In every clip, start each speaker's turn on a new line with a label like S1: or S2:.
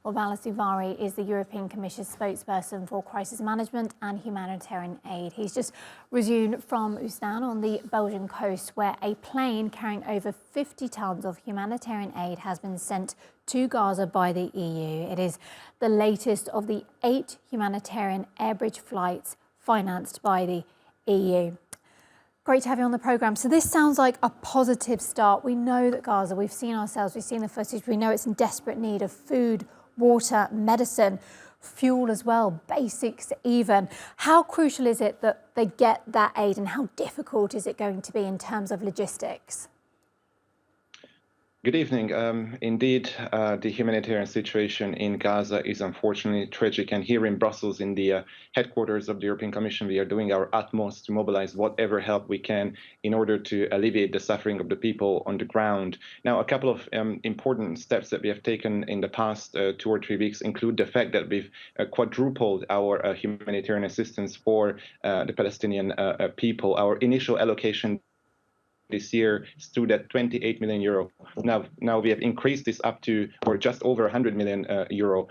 S1: Well, Balazs Ujvari is the European Commission spokesperson for crisis management and humanitarian aid. He's just resumed from Oostende on the Belgian coast, where a plane carrying over 50 tons of humanitarian aid has been sent to Gaza by the EU. It is the latest of the 8 humanitarian airbridge flights financed by the EU. Great to have you on the programme. So this sounds like a positive start. We know that Gaza, we've seen the footage, we know it's in desperate need of food, water, medicine, fuel as well, basics even. How crucial is it that they get that aid, and how difficult is it going to be in terms of logistics?
S2: Good evening. Indeed, the humanitarian situation in Gaza is unfortunately tragic. And here in Brussels, in the headquarters of the European Commission, we are doing our utmost to mobilize whatever help we can in order to alleviate the suffering of the people on the ground. Now, a couple of important steps that we have taken in the past 2 or 3 weeks include the fact that we've quadrupled our humanitarian assistance for the Palestinian people. Our initial allocation this year stood at 28 million euro. Now we have increased this up to, or just over 100 million euro.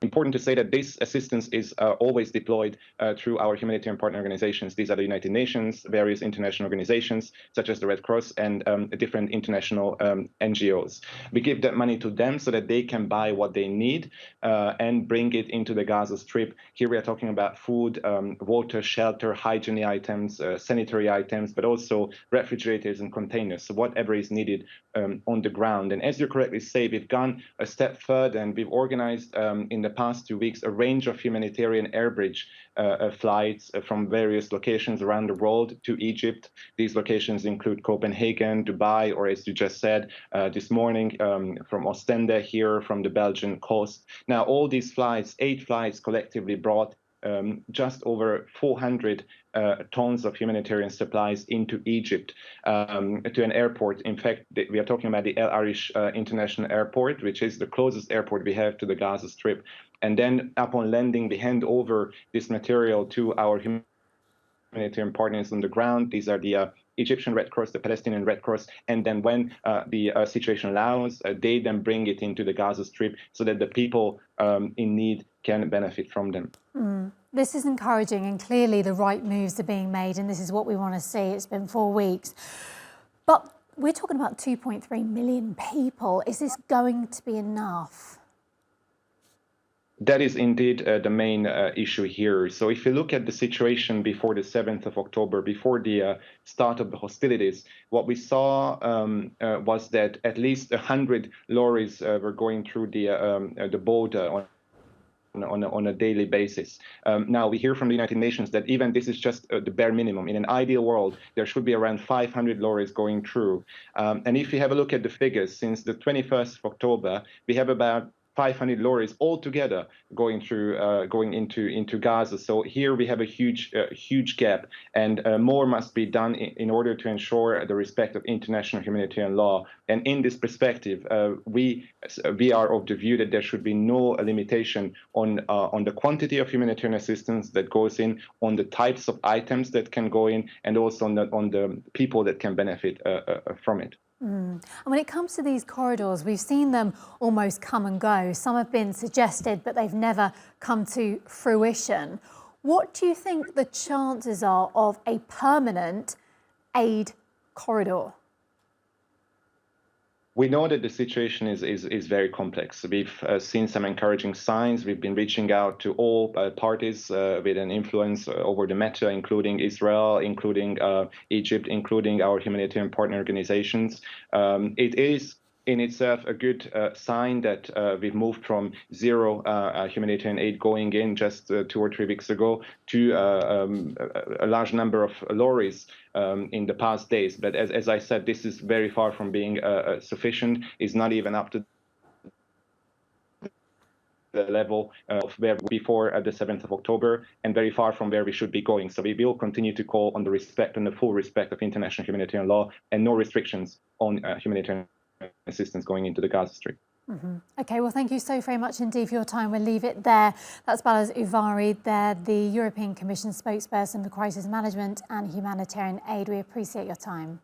S2: Important to say that this assistance is always deployed through our humanitarian partner organizations. These are the United Nations, various international organizations, such as the Red Cross, and different international NGOs. We give that money to them so that they can buy what they need and bring it into the Gaza Strip. Here we are talking about food, water, shelter, hygiene items, sanitary items, but also refrigerators and containers, so whatever is needed on the ground. And as you correctly say, we've gone a step further, and we've organized in the past 2 weeks a range of humanitarian airbridge flights from various locations around the world to Egypt. These locations include Copenhagen, Dubai, or as you just said this morning, from Ostende here, from the Belgian coast. Now, all these flights, 8 flights collectively, brought just over 400 tons of humanitarian supplies into Egypt to an airport. In fact, we are talking about the El Arish International Airport, which is the closest airport we have to the Gaza Strip. And then upon landing, we hand over this material to our humanitarian partners on the ground. These are the Egyptian Red Cross, the Palestinian Red Cross, and then when the situation allows, they then bring it into the Gaza Strip so that the people in need can benefit from them.
S1: This is encouraging, and clearly the right moves are being made, and this is what we want to see. It's been 4 weeks. But we're talking about 2.3 million people. Is this going to be enough?
S2: That is indeed the main issue here. So if you look at the situation before the 7th of October, before the start of the hostilities, what we saw was that at least 100 lorries were going through the border on a daily basis. Now, we hear from the United Nations that even this is just the bare minimum. In an ideal world, there should be around 500 lorries going through. And if you have a look at the figures, since the 21st of October, we have about 500 lorries altogether going through, going into Gaza. So here we have a huge gap, and more must be done in order to ensure the respect of international humanitarian law. And in this perspective, we are of the view that there should be no limitation on the quantity of humanitarian assistance that goes in, on the types of items that can go in, and also on the people that can benefit from it.
S1: And when it comes to these corridors, we've seen them almost come and go. Some have been suggested, but they've never come to fruition. What do you think the chances are of a permanent aid corridor?
S2: We know that the situation is very complex. We've seen some encouraging signs. We've been reaching out to all parties with an influence over the matter, including Israel, including Egypt, including our humanitarian partner organizations. It is in itself a good sign that we've moved from zero humanitarian aid going in just 2 or 3 weeks ago to a large number of lorries in the past days. But as I said, this is very far from being sufficient. It's not even up to the level of where before the 7th of October, and very far from where we should be going. So we will continue to call on the respect and the full respect of international humanitarian law, and no restrictions on humanitarian assistance going into the Gaza Strip.
S1: OK, well, thank you so very much indeed for your time. We'll leave it there. That's Balazs Ujvari, the European Commission spokesperson for crisis management and humanitarian aid. We appreciate your time.